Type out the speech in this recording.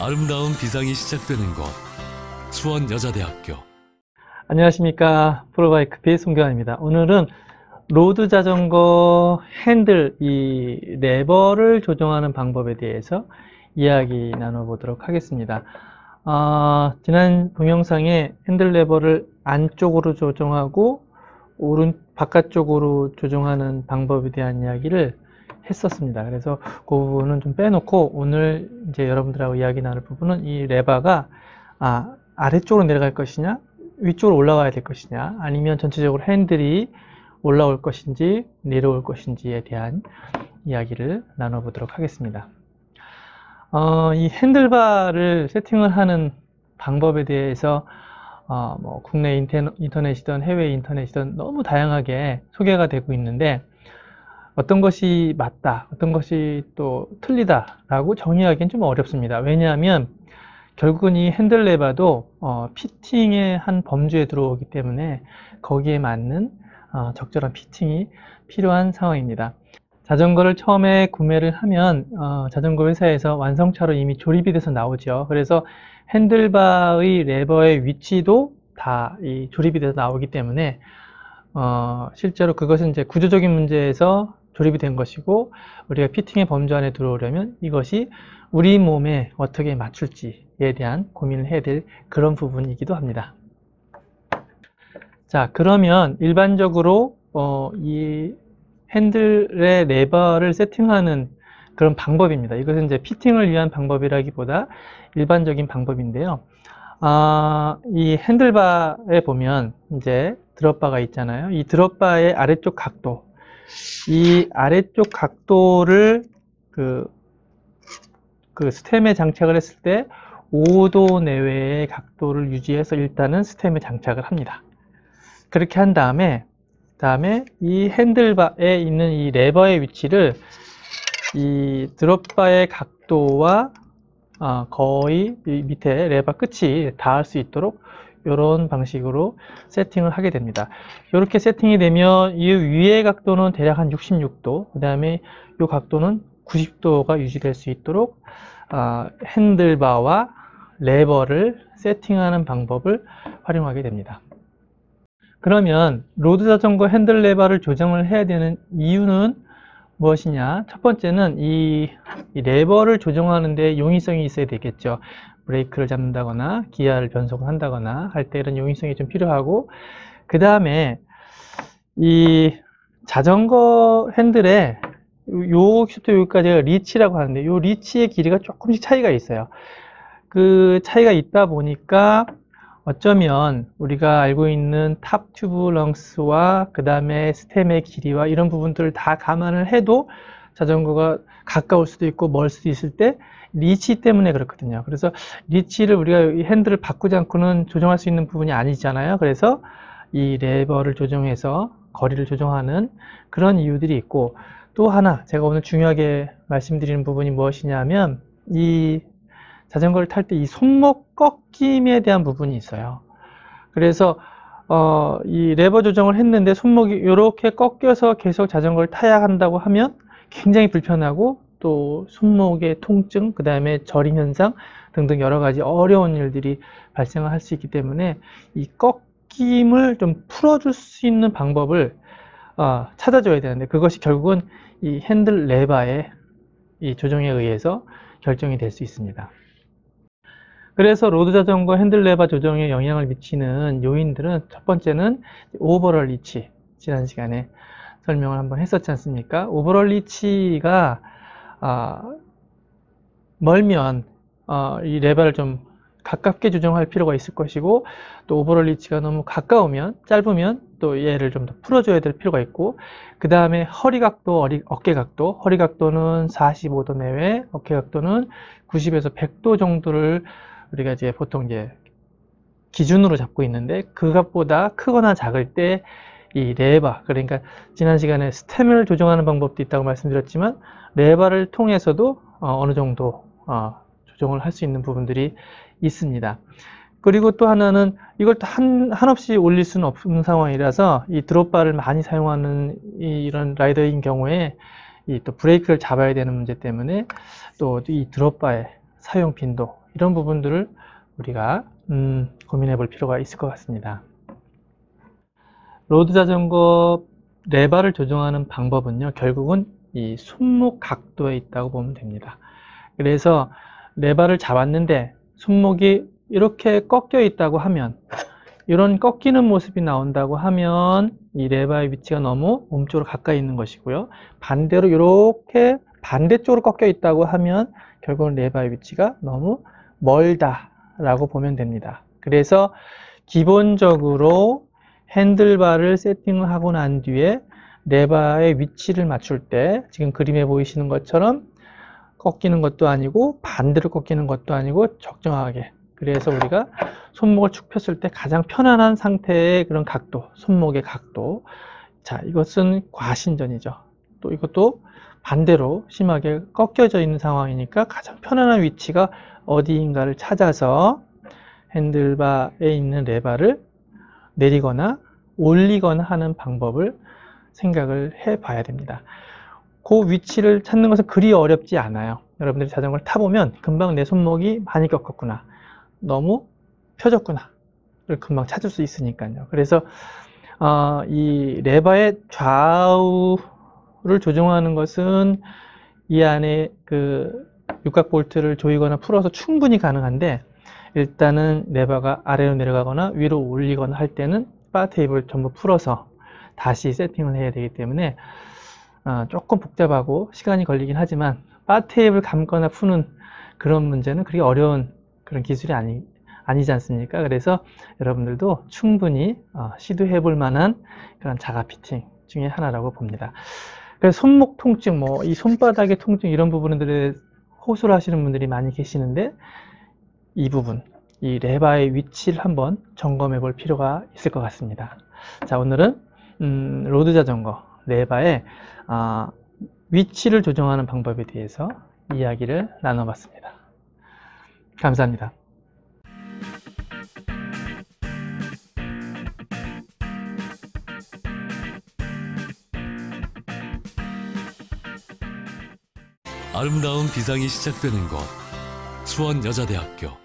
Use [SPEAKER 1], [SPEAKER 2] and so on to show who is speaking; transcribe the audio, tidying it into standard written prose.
[SPEAKER 1] 아름다운 비상이 시작되는 곳, 수원여자대학교.
[SPEAKER 2] 안녕하십니까. 프로바이크피 송교환입니다. 오늘은 로드 자전거 핸들, 이 레버를 조정하는 방법에 대해서 이야기 나눠보도록 하겠습니다. 지난 동영상에 핸들 레버를 안쪽으로 조정하고 바깥쪽으로 조정하는 방법에 대한 이야기를 했었습니다. 그래서 그 부분은 좀 빼놓고 오늘 이제 여러분들하고 이야기 나눌 부분은 이 레버가 아래쪽으로 내려갈 것이냐, 위쪽으로 올라가야 될 것이냐, 아니면 전체적으로 핸들이 올라올 것인지 내려올 것인지에 대한 이야기를 나눠보도록 하겠습니다. 이 핸들바를 세팅을 하는 방법에 대해서 국내 인터넷이든 해외 인터넷이든 너무 다양하게 소개가 되고 있는데, 어떤 것이 맞다, 어떤 것이 또 틀리다 라고 정의하기는 좀 어렵습니다. 왜냐하면 결국은 이 핸들 레버도 피팅의 한 범주에 들어오기 때문에 거기에 맞는 적절한 피팅이 필요한 상황입니다. 자전거를 처음에 구매를 하면 자전거 회사에서 완성차로 이미 조립이 돼서 나오죠. 그래서 핸들바의 레버의 위치도 다 조립이 돼서 나오기 때문에 실제로 그것은 이제 구조적인 문제에서 조립이 된 것이고, 우리가 피팅의 범주 안에 들어오려면 이것이 우리 몸에 어떻게 맞출지에 대한 고민을 해야 될 그런 부분이기도 합니다. 자, 그러면 일반적으로 이 핸들의 레버를 세팅하는 그런 방법입니다. 이것은 이제 피팅을 위한 방법이라기보다 일반적인 방법인데요. 이 핸들바에 보면 이제 드롭바가 있잖아요. 이 드롭바의 아래쪽 각도, 이 아래쪽 각도를 그 스템에 장착을 했을 때 5도 내외의 각도를 유지해서 일단은 스템에 장착을 합니다. 그렇게 한 다음에 이 핸들바에 있는 이 레버의 위치를 이 드롭바의 각도와 거의 밑에 레버 끝이 닿을 수 있도록 이런 방식으로 세팅을 하게 됩니다. 이렇게 세팅이 되면 이 위의 각도는 대략 한 66도, 그 다음에 이 각도는 90도가 유지될 수 있도록 핸들바와 레버를 세팅하는 방법을 활용하게 됩니다. 그러면 로드 자전거 핸들 레버를 조정을 해야 되는 이유는 무엇이냐? 첫 번째는 이 레버를 조정하는 데 용이성이 있어야 되겠죠. 브레이크를 잡는다거나 기아를 변속을 한다거나 할 때 이런 용이성이 좀 필요하고, 그 다음에 이 자전거 핸들에 여기부터 여기까지가 리치라고 하는데, 이 리치의 길이가 조금씩 차이가 있어요. 그 차이가 있다 보니까 어쩌면 우리가 알고 있는 탑 튜브 렁스와 그 다음에 스템의 길이와 이런 부분들을 다 감안을 해도 자전거가 가까울 수도 있고 멀 수도 있을 때 리치 때문에 그렇거든요. 그래서 리치를 우리가 이 핸들을 바꾸지 않고는 조정할 수 있는 부분이 아니잖아요. 그래서 이 레버를 조정해서 거리를 조정하는 그런 이유들이 있고, 또 하나 제가 오늘 중요하게 말씀드리는 부분이 무엇이냐면, 이 자전거를 탈 때 이 손목 꺾임에 대한 부분이 있어요. 그래서 이 레버 조정을 했는데 손목이 이렇게 꺾여서 계속 자전거를 타야 한다고 하면 굉장히 불편하고, 또 손목의 통증, 그 다음에 저림 현상 등등 여러 가지 어려운 일들이 발생할 수 있기 때문에 이 꺾임을 좀 풀어줄 수 있는 방법을 찾아줘야 되는데, 그것이 결국은 이 핸들 레버의 이 조정에 의해서 결정이 될 수 있습니다. 그래서 로드 자전거 핸들 레버 조정에 영향을 미치는 요인들은, 첫 번째는 오버롤 리치, 지난 시간에 설명을 한번 했었지 않습니까? 오버롤 리치가 멀면 이 레버를 좀 가깝게 조정할 필요가 있을 것이고, 또 오버롤 리치가 너무 가까우면, 짧으면 또 얘를 좀 더 풀어줘야 될 필요가 있고, 그 다음에 허리 각도, 어깨 각도, 허리 각도는 45도 내외, 어깨 각도는 90에서 100도 정도를 우리가 이제 보통 이제 기준으로 잡고 있는데, 그것보다 크거나 작을 때 이 레버, 그러니까 지난 시간에 스템을 조정하는 방법도 있다고 말씀드렸지만, 레버를 통해서도 어느 정도 조정을 할 수 있는 부분들이 있습니다. 그리고 또 하나는 이걸 또 한없이 올릴 수는 없는 상황이라서, 이 드롭바를 많이 사용하는 이런 라이더인 경우에 이 또 브레이크를 잡아야 되는 문제 때문에 또 이 드롭바의 사용 빈도, 이런 부분들을 우리가 고민해 볼 필요가 있을 것 같습니다. 로드 자전거 레바를 조정하는 방법은요, 결국은 이 손목 각도에 있다고 보면 됩니다. 그래서 레바를 잡았는데 손목이 이렇게 꺾여 있다고 하면, 이런 꺾이는 모습이 나온다고 하면 이 레바의 위치가 너무 몸쪽으로 가까이 있는 것이고요. 반대로 이렇게 반대쪽으로 꺾여 있다고 하면 결국은 레바의 위치가 너무 멀다라고 보면 됩니다. 그래서 기본적으로 핸들바를 세팅을 하고 난 뒤에 레바의 위치를 맞출 때 지금 그림에 보이시는 것처럼 꺾이는 것도 아니고 반대로 꺾이는 것도 아니고 적정하게, 그래서 우리가 손목을 축 폈을 때 가장 편안한 상태의 그런 각도, 손목의 각도. 자, 이것은 과신전이죠. 또 이것도 반대로 심하게 꺾여져 있는 상황이니까 가장 편안한 위치가 어디인가를 찾아서 핸들바에 있는 레바를 내리거나 올리거나 하는 방법을 생각을 해 봐야 됩니다. 그 위치를 찾는 것은 그리 어렵지 않아요. 여러분들이 자전거를 타보면 금방 내 손목이 많이 꺾었구나, 너무 펴졌구나 를 금방 찾을 수 있으니까요. 그래서 이 레바의 좌우를 조정하는 것은 이 안에 그 육각 볼트를 조이거나 풀어서 충분히 가능한데, 일단은 레바가 아래로 내려가거나 위로 올리거나 할 때는 바 테이프를 전부 풀어서 다시 세팅을 해야 되기 때문에 조금 복잡하고 시간이 걸리긴 하지만, 바 테이프를 감거나 푸는 그런 문제는 그렇게 어려운 그런 기술이 아니지 않습니까? 그래서 여러분들도 충분히 시도해 볼 만한 그런 자가 피팅 중에 하나라고 봅니다. 그래서 손목 통증, 이 손바닥의 통증, 이런 부분들에 호소를 하시는 분들이 많이 계시는데, 이 부분, 이 레바의 위치를 한번 점검해 볼 필요가 있을 것 같습니다. 자, 오늘은 로드 자전거 레바의 위치를 조정하는 방법에 대해서 이야기를 나눠봤습니다. 감사합니다.
[SPEAKER 1] 아름다운 비상이 시작되는 곳, 수원여자대학교.